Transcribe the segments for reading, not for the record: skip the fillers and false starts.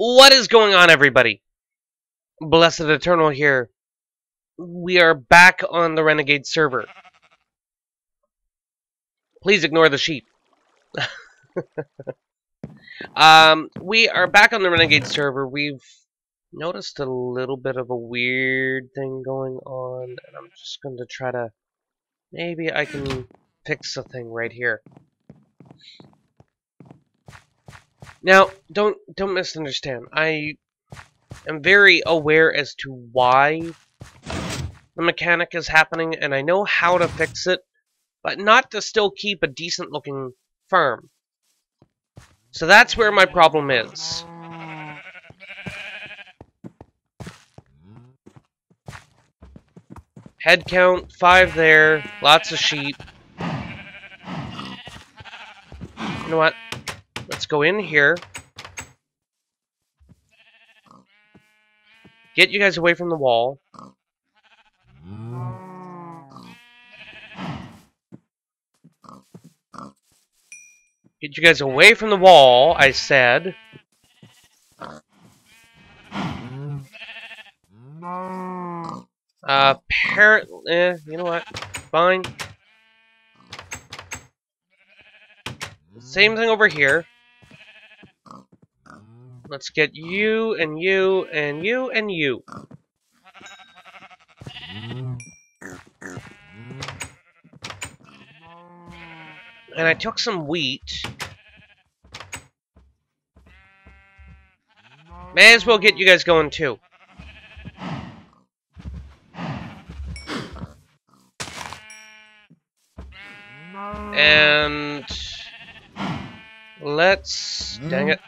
What is going on, everybody? Blessed Eternal here. We are back on the Renegade server. Please ignore the sheep. We are back on the Renegade server. We've noticed a little bit of a weird thing going on, and I'm just going to try to... Maybe I can fix the thing right here. Now, don't misunderstand. I am very aware as to why the mechanic is happening, and I know how to fix it, but not to still keep a decent-looking farm. So that's where my problem is. Head count, 5 there, lots of sheep. You know what? Let's go in here. Get you guys away from the wall. Get you guys away from the wall, I said. Apparently, you know what? Fine. Same thing over here. Let's get you, and you, and you, and you. And I took some wheat. May as well get you guys going too. And let's... Dang it.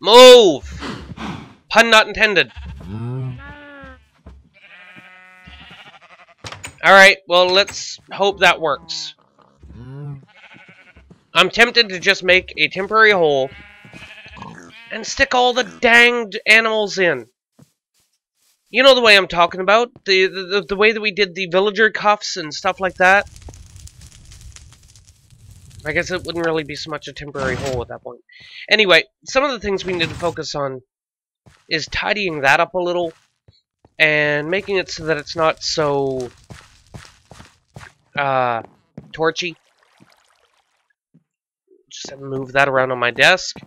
Move! Pun not intended. Alright, well, let's hope that works. I'm tempted to just make a temporary hole and stick all the danged animals in. You know the way I'm talking about? The way that we did the villager cuffs and stuff like that? I guess it wouldn't really be so much a temporary hole at that point. Anyway, some of the things we need to focus on is tidying that up a little and making it so that it's not so torchy. Just have to move that around on my desk.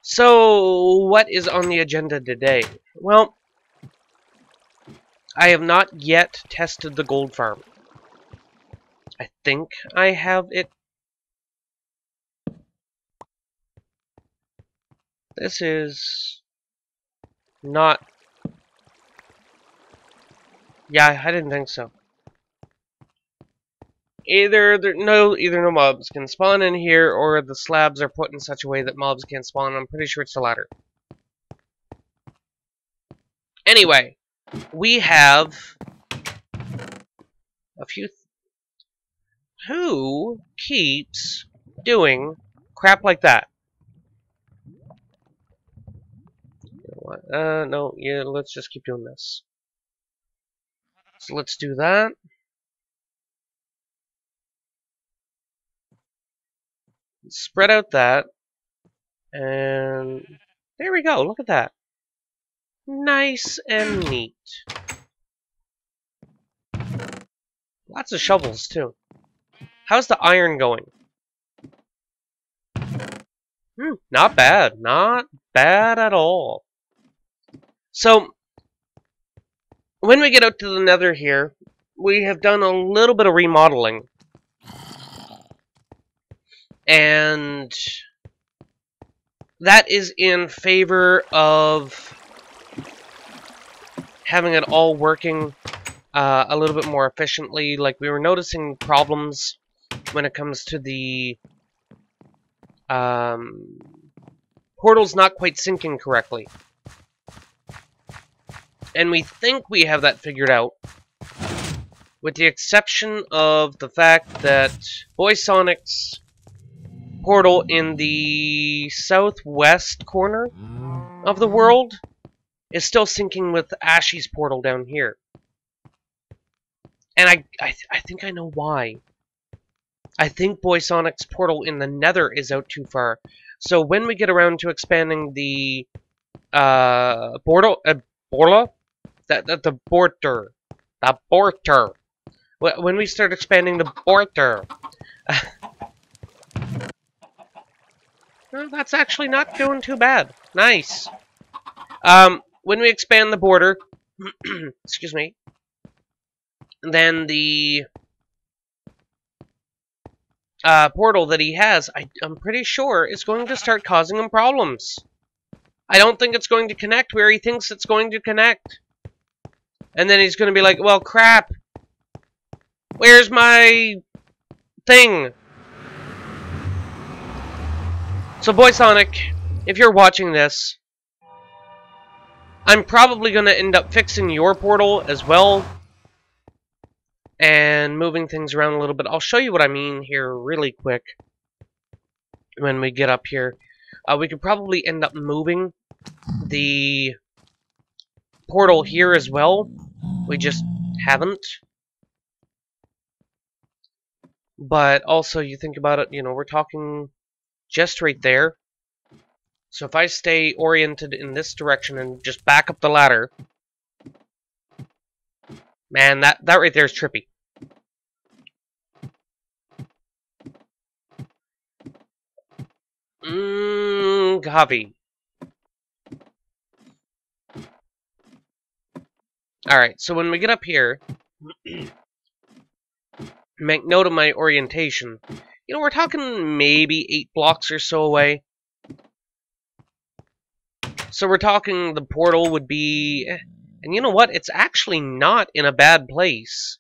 So, what is on the agenda today? Well, I have not yet tested the gold farm. I think I have it. This is not... Yeah, I didn't think so. Either no mobs can spawn in here, or the slabs are put in such a way that mobs can't spawn. I'm pretty sure it's the latter. Anyway, we have a few... Who keeps doing crap like that? You know what? No, yeah, let's just keep doing this. So let's do that. Spread out that, and there we go. Look at that. Nice and neat. Lots of shovels, too. How's the iron going? Not bad. Not bad at all. So, when we get out to the nether here, we have done a little bit of remodeling. And that is in favor of having it all working a little bit more efficiently. Like, we were noticing problems when it comes to the portals not quite syncing correctly. And we think we have that figured out, with the exception of the fact that Boy Sonic's portal in the southwest corner of the world is still syncing with Ashy's portal down here. And I think I know why. I think Boy Sonic's portal in the Nether is out too far. So when we get around to expanding the border, the border. When we start expanding the border, well, that's actually not doing too bad. Nice. When we expand the border, excuse me, then the portal that he has, I'm pretty sure, is going to start causing him problems. I don't think it's going to connect where he thinks it's going to connect. And then he's going to be like, well, crap. Where's my thing? So, Boy Sonic, if you're watching this, I'm probably going to end up fixing your portal as well. And moving things around a little bit. I'll show you what I mean here really quick. When we get up here. We could probably end up moving the portal here as well. We just haven't. But also, you think about it, you know, we're talking just right there. So if I stay oriented in this direction and just back up the ladder, man, that right there is trippy. Gavi. Alright, so when we get up here, make note of my orientation. You know, we're talking maybe 8 blocks or so away. So we're talking the portal would be... And you know what? It's actually not in a bad place.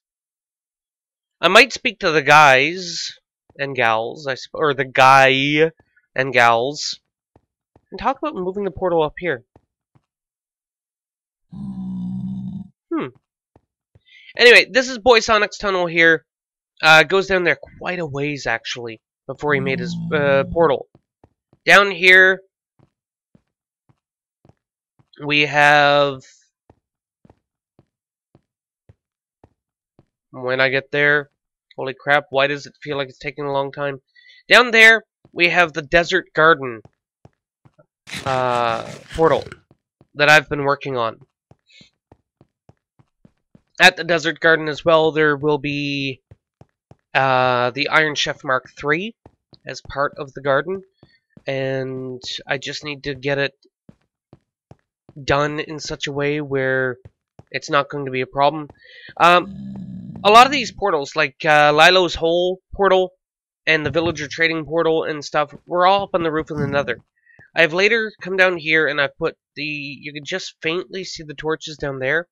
I might speak to the guys and gals, or the guy and gals, and talk about moving the portal up here. Anyway, this is Boy Sonic's tunnel here. Goes down there quite a ways, actually, before he made his portal. Down here, we have... When I get there, holy crap, why does it feel like it's taking a long time? Down there, we have the Desert Garden portal that I've been working on. At the Desert Garden as well, there will be the Iron Chef Mark III as part of the garden. And I just need to get it done in such a way where it's not going to be a problem. A lot of these portals, like Lilo's Hole portal and the Villager Trading portal and stuff, were all up on the roof of the Nether. I've later come down here and I've put the... You can just faintly see the torches down there.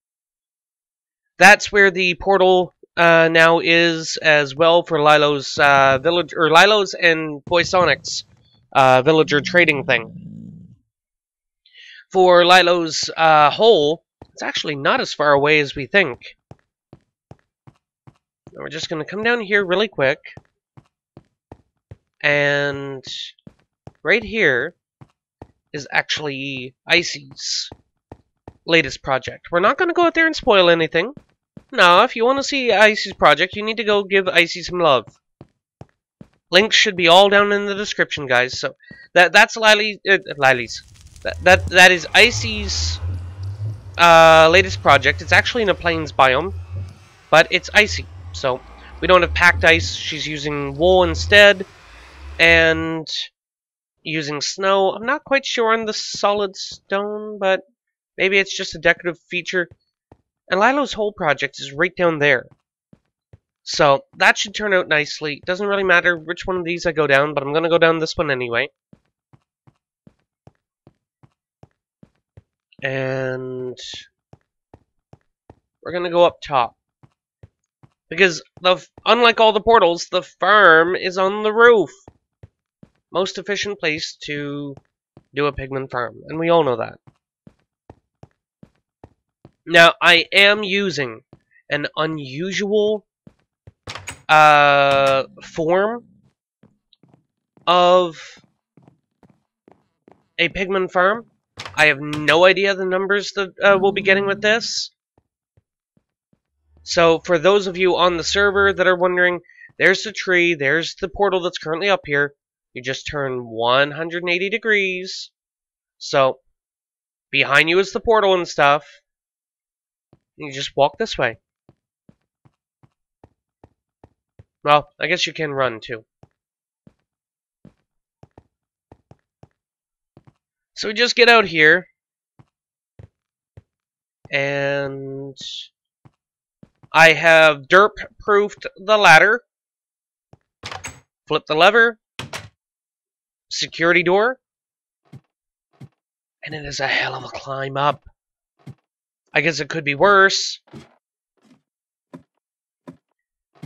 That's where the portal now is as well for Lilo's village, or Lilo's and Boy Sonic's Villager Trading thing. For Lilo's hole, it's actually not as far away as we think. We're just going to come down here really quick. And right here is actually Icy's latest project. We're not going to go out there and spoil anything. No, if you want to see Icy's project, you need to go give Icy some love. Links should be all down in the description, guys. So that's Lily's. That is Icy's latest project. It's actually in a plains biome, but it's icy. So we don't have packed ice. She's using wool instead, and using snow. I'm not quite sure on the solid stone, but maybe it's just a decorative feature. And Lilo's whole project is right down there. So that should turn out nicely. Doesn't really matter which one of these I go down, but I'm going to go down this one anyway. And we're going to go up top. Because, unlike all the portals, the farm is on the roof. Most efficient place to do a pigman farm. And we all know that. Now, I am using an unusual form of a pigman farm. I have no idea the numbers that we'll be getting with this. So, for those of you on the server that are wondering, There's the tree. There's the portal that's currently up here. You just turn 180 degrees. So, behind you is the portal and stuff. You just walk this way. Well, I guess you can run, too. So we just get out here. And I have derp-proofed the ladder. Flip the lever. Security door. And it is a hell of a climb up. I guess it could be worse.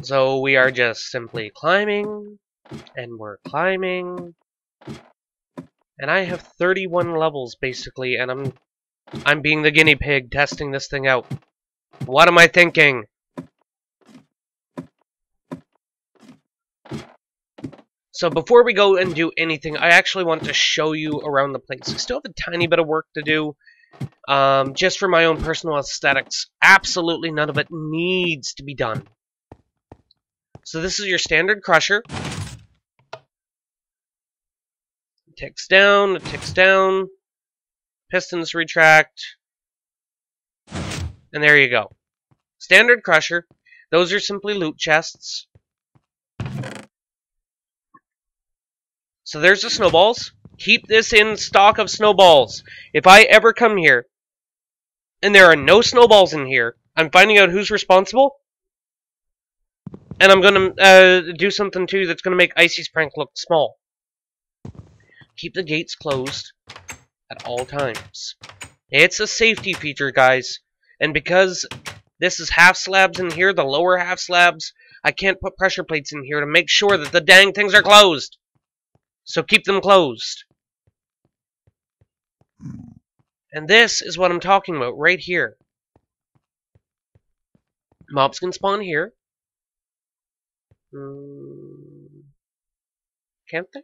So we are just simply climbing. And we're climbing. And I have 31 levels, basically, and I'm being the guinea pig testing this thing out. What am I thinking? So before we go and do anything, I actually want to show you around the place. I still have a tiny bit of work to do, just for my own personal aesthetics. Absolutely none of it needs to be done. So this is your standard crusher. It ticks down, pistons retract, and there you go. Standard crusher. Those are simply loot chests. So there's the snowballs. Keep this in stock of snowballs. If I ever come here, and there are no snowballs in here, I'm finding out who's responsible, and I'm gonna do something too that's gonna make Icy's prank look small. Keep the gates closed at all times. It's a safety feature, guys. And because this is half slabs in here, the lower half slabs, I can't put pressure plates in here to make sure that the dang things are closed. So keep them closed. And this is what I'm talking about right here. Mobs can spawn here. Can't they?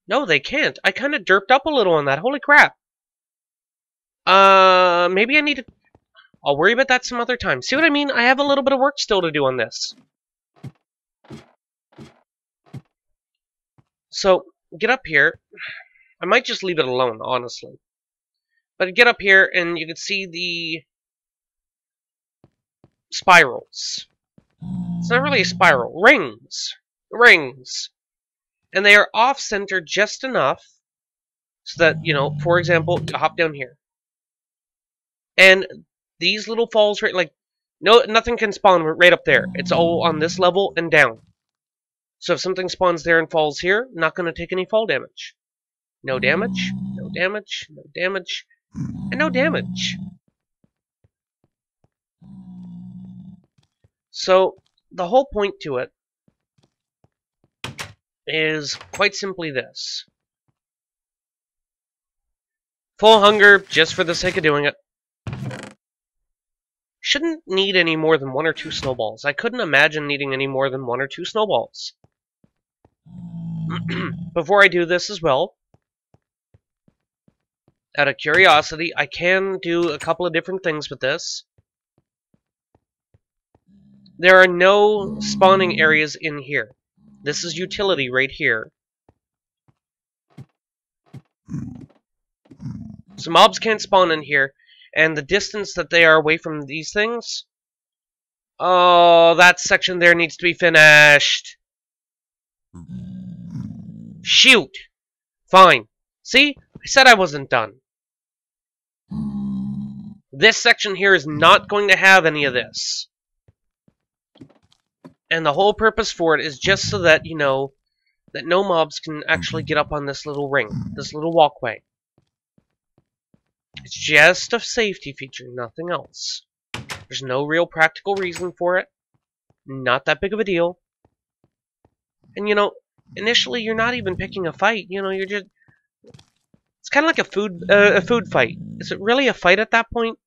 No, they can't. I kind of derped up a little on that. Holy crap. Maybe I need to... I'll worry about that some other time. See what I mean? I have a little bit of work still to do on this. So, get up here. I might just leave it alone, honestly. But get up here, and you can see the spirals. It's not really a spiral. Rings. Rings. And they are off-center just enough so that, you know, for example, you hop down here. And these little falls right, like, nothing can spawn right up there. It's all on this level and down. So if something spawns there and falls here, not going to take any fall damage. No damage, no damage, no damage, and no damage. So the whole point to it is quite simply this. Full hunger, just for the sake of doing it. Shouldn't need any more than 1 or 2 snowballs. I couldn't imagine needing any more than 1 or 2 snowballs. Before I do this as well, out of curiosity, I can do a couple of different things with this. There are no spawning areas in here. This is utility right here. So mobs can't spawn in here, and the distance that they are away from these things... Oh, that section there needs to be finished. Shoot! Fine. See? I said I wasn't done. This section here is not going to have any of this. And the whole purpose for it is just so that, you know, that no mobs can actually get up on this little ring, this little walkway. It's just a safety feature, nothing else. There's no real practical reason for it. Not that big of a deal. And, you know, initially you're not even picking a fight. You know, you're just... It's kind of like a food fight. Is it really a fight at that point?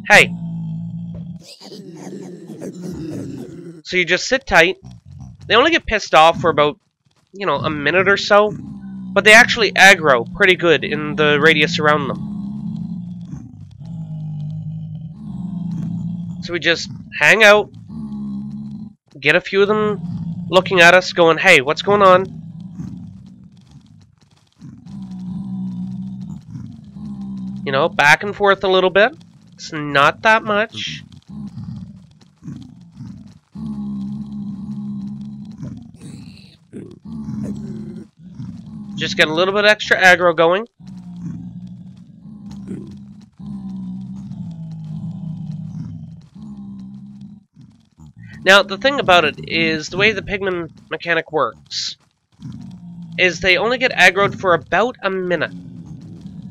Hey. So you just sit tight. They only get pissed off for about, you know, a minute or so. But they actually aggro pretty good in the radius around them. So we just hang out, get a few of them looking at us, going, hey, what's going on? You know, back and forth a little bit. It's not that much. Just get a little bit extra aggro going. Now, the thing about it is, the way the pigman mechanic works is they only get aggroed for about a minute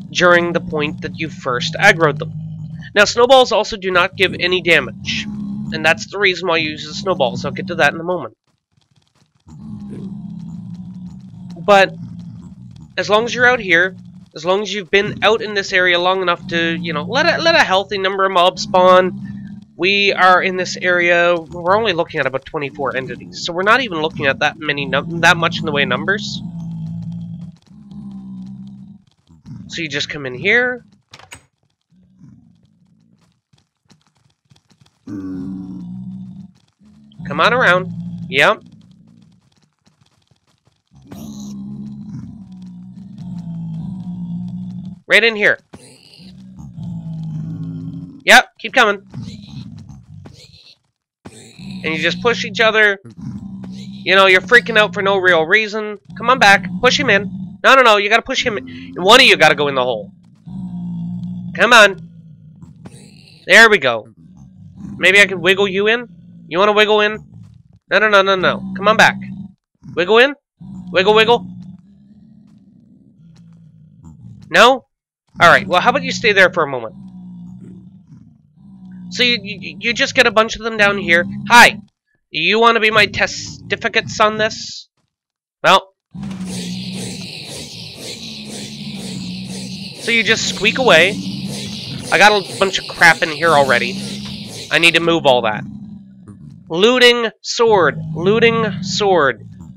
during the point that you first aggroed them. Now, snowballs also do not give any damage, and that's the reason why you use the snowballs. I'll get to that in a moment. But as long as you're out here, as long as you've been out in this area long enough to, you know, let a healthy number of mobs spawn. We are in this area, we're only looking at about 24 entities, so we're not even looking at that much in the way of numbers. So you just come in here. Come on around. Yep. Right in here. Yep, keep coming. And you just push each other. You know, you're freaking out for no real reason. Come on back. Push him in. No, you gotta push him in. One of you gotta go in the hole. Come on. There we go. Maybe I can wiggle you in? You wanna wiggle in? No. Come on back. Wiggle in? Wiggle. No? Alright, well, how about you stay there for a moment? So you just get a bunch of them down here. Hi, you want to be my testificates on this? Well, so you just squeak away. I got a bunch of crap in here already. I need to move all that. Looting sword.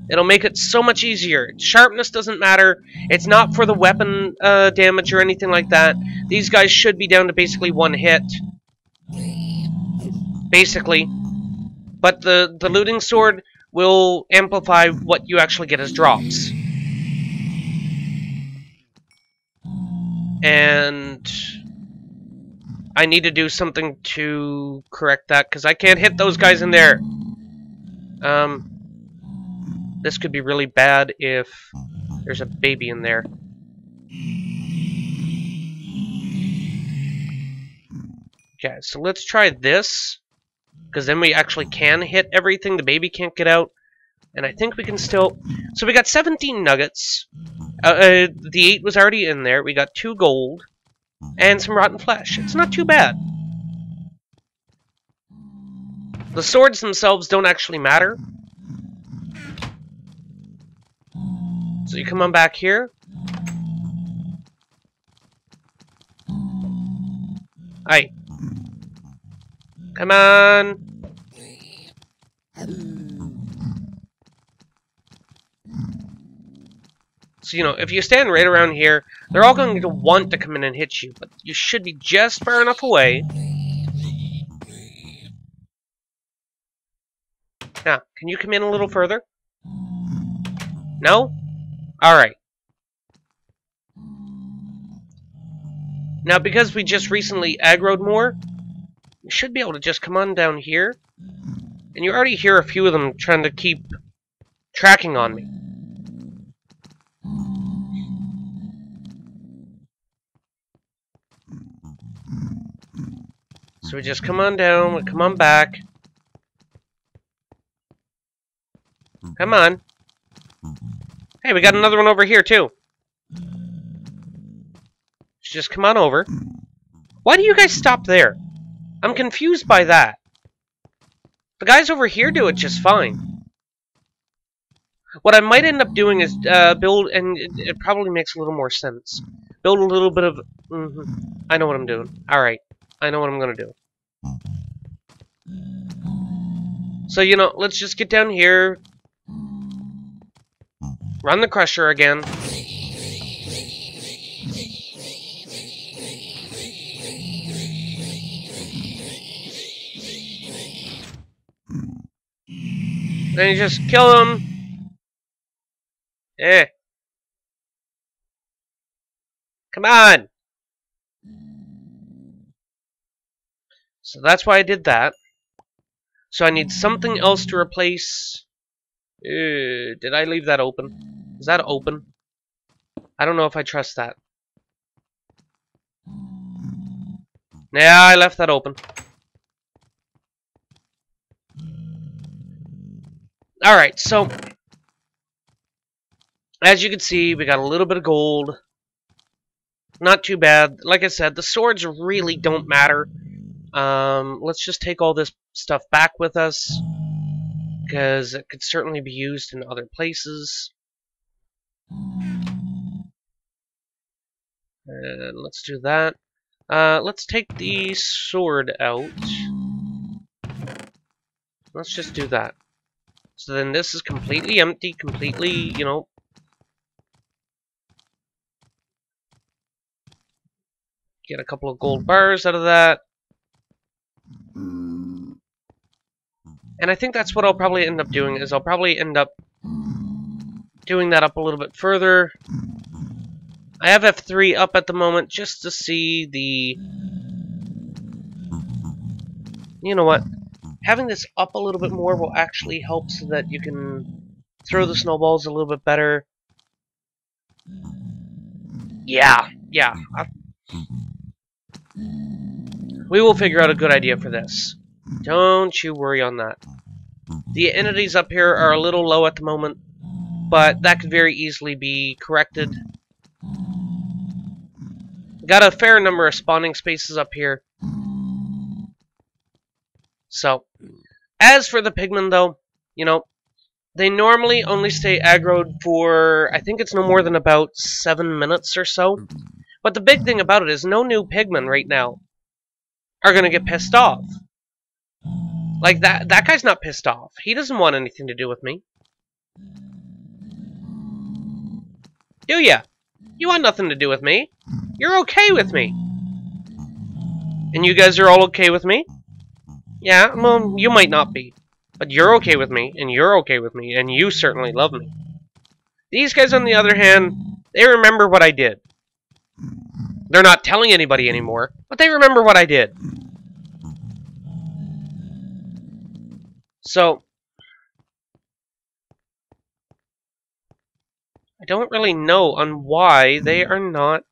It'll make it so much easier. Sharpness doesn't matter. It's not for the weapon damage or anything like that. These guys should be down to basically one hit. Basically. But the looting sword will amplify what you actually get as drops. And I need to do something to correct that, because I can't hit those guys in there. This could be really bad if there's a baby in there. Okay, so let's try this, because then we actually can hit everything. The baby can't get out. And I think we can still... So we got 17 nuggets. The 8 was already in there. We got 2 gold. And some rotten flesh. It's not too bad. The swords themselves don't actually matter. So you come on back here. Aye. Come on. So, you know, if you stand right around here, they're all going to want to come in and hit you, but you should be just far enough away. Now, can you come in a little further? No? Alright. Now, because we just recently aggroed more, you should be able to just come on down here. And you already hear a few of them trying to keep tracking on me. So we just come on down, we come on back. Come on. Hey, we got another one over here, too. Just come on over. Why do you guys stop there? I'm confused by that. The guys over here do it just fine. What I might end up doing is build, and it probably makes a little more sense. Build a little bit of... I know what I'm doing. Alright. I know what I'm gonna do. So, you know, let's just get down here. Run the crusher again. Then you just kill him. Eh. Come on! So that's why I did that. So I need something else to replace... did I leave that open? Is that open? I don't know if I trust that. Yeah, I left that open. Alright, so... as you can see, we got a little bit of gold. Not too bad. Like I said, the swords really don't matter. Let's just take all this stuff back with us, because it could certainly be used in other places. And let's do that. Let's take the sword out. Let's just do that. So then this is completely empty, completely, you know... get a couple of gold bars out of that. And I think that's what I'll probably end up doing, is I'll probably end up doing that up a little bit further. I have F3 up at the moment just to see the... you know what? Having this up a little bit more will actually help so that you can throw the snowballs a little bit better. Yeah. We will figure out a good idea for this. Don't you worry on that. The entities up here are a little low at the moment, but that could very easily be corrected. Got a fair number of spawning spaces up here. So, as for the pigmen though, you know, they normally only stay aggroed for, I think it's no more than about 7 minutes or so. But the big thing about it is no new pigmen right now are gonna get pissed off. Like, that guy's not pissed off. He doesn't want anything to do with me. Do ya? You want nothing to do with me. You're okay with me. And you guys are all okay with me? Yeah, well, you might not be. But you're okay with me, and you're okay with me, and you certainly love me. These guys, on the other hand, they remember what I did. They're not telling anybody anymore, but they remember what I did. So, I don't really know on why they are not...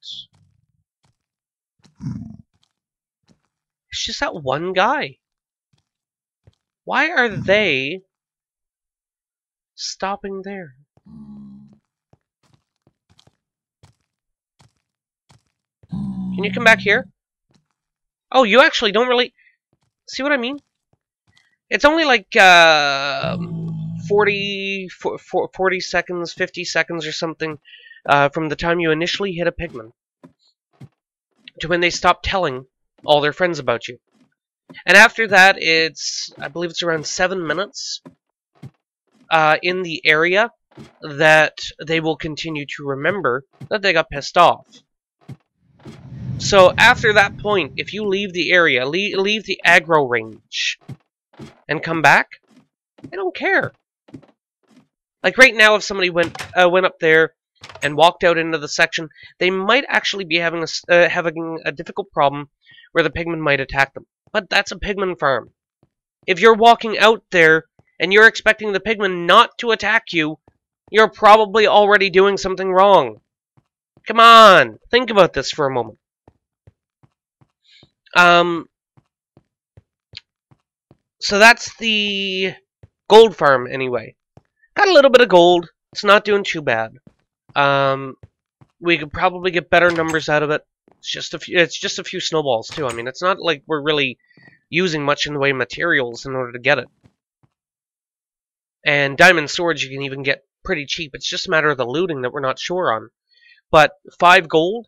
It's just that one guy. Why are they stopping there? Can you come back here? Oh, you actually don't really... See what I mean? It's only like 40 seconds, 50 seconds or something from the time you initially hit a pigman to when they stop telling all their friends about you. And after that, I believe it's around 7 minutes in the area that they will continue to remember that they got pissed off. So after that point, if you leave the area, leave the aggro range, and come back, I don't care. Like right now, if somebody went up there and walked out into the section, they might actually be having a difficult problem where the pigmen might attack them. But that's a pigman farm. If you're walking out there and you're expecting the pigmen not to attack you, you're probably already doing something wrong. Come on, think about this for a moment. So that's the gold farm anyway. Got a little bit of gold. It's not doing too bad. We could probably get better numbers out of it. It's just a few snowballs too. I mean, it's not like we're really using much in the way of materials in order to get it. And diamond swords you can even get pretty cheap. It's just a matter of the looting that we're not sure on. But 5 gold,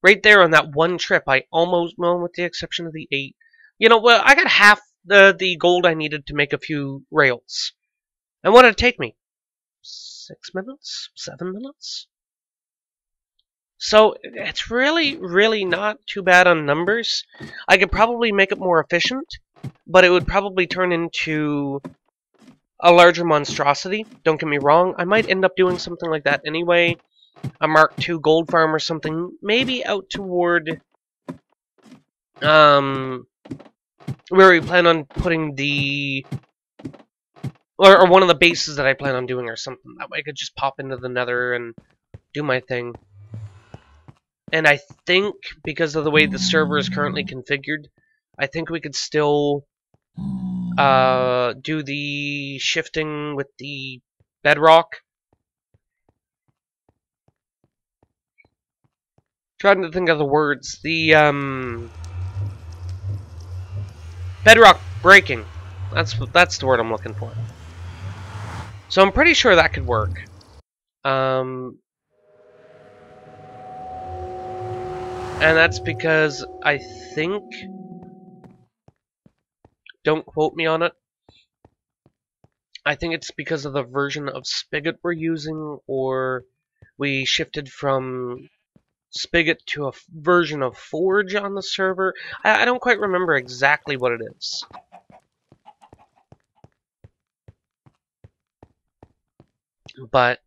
right there on that one trip, I almost, well, with the exception of the 8. You know, well, I got half the gold I needed to make a few rails. And what did it take me? 6 minutes? 7 minutes? So, it's really, really not too bad on numbers. I could probably make it more efficient, but it would probably turn into a larger monstrosity. Don't get me wrong, I might end up doing something like that anyway. A Mark II gold farm or something, maybe out toward where we plan on putting the or one of the bases that I plan on doing or something. That way I could just pop into the Nether and do my thing. And I think because of the way the server is currently configured, I think we could still do the shifting with the bedrock. Trying to think of the words. The bedrock breaking. That's the word I'm looking for. So I'm pretty sure that could work. And that's because I think, don't quote me on it, I think it's because of the version of Spigot we're using, or we shifted from Spigot to a version of Forge on the server. I don't quite remember exactly what it is. But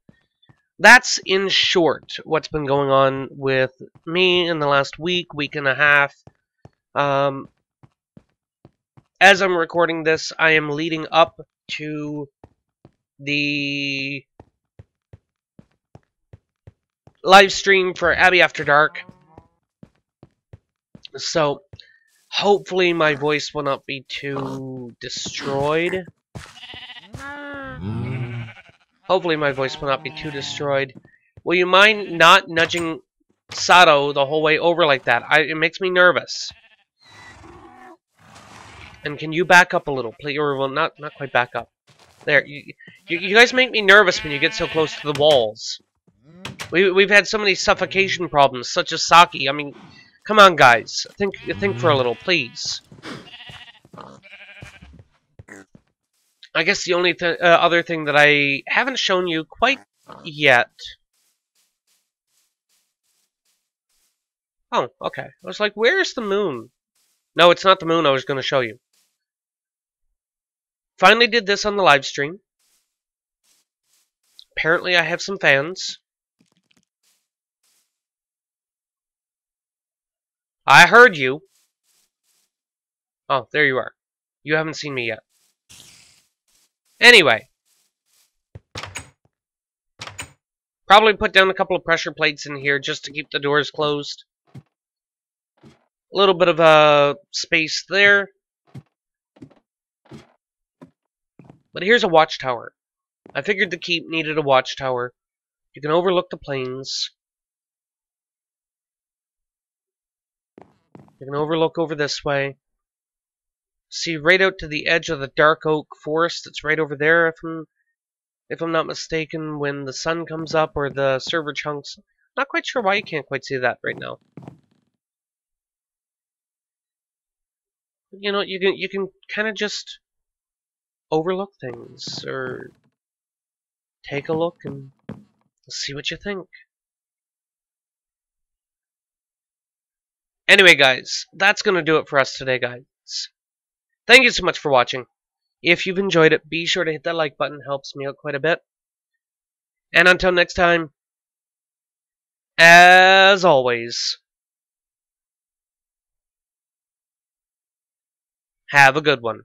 that's, in short, what's been going on with me in the last week and a half. As I'm recording this, I am leading up to the live stream for Abbey After Dark. So, hopefully my voice will not be too destroyed. Hopefully my voice will not be too destroyed. Will you mind not nudging Sato the whole way over like that? It makes me nervous. And can you back up a little, please? Or, well, not quite back up. There, you guys make me nervous when you get so close to the walls. We've had so many suffocation problems, such as Saki. I mean, come on, guys. Think for a little, please. I guess the only other thing that I haven't shown you quite yet. Oh, okay. I was like, where's the moon? No, it's not the moon I was going to show you. Finally did this on the live stream. Apparently I have some fans. I heard you. Oh, there you are. You haven't seen me yet. Anyway. Probably put down a couple of pressure plates in here just to keep the doors closed. A little bit of space there. But here's a watchtower. I figured the keep needed a watchtower. You can overlook the plains. You can overlook over this way. See right out to the edge of the dark oak forest that's right over there, if I'm not mistaken, when the sun comes up or the server chunks. Not quite sure why you can't quite see that right now. You know, you can kind of just overlook things or take a look and see what you think. Anyway, guys, that's going to do it for us today, guys. Thank you so much for watching. If you've enjoyed it, be sure to hit that like button. It helps me out quite a bit. And until next time, as always, have a good one.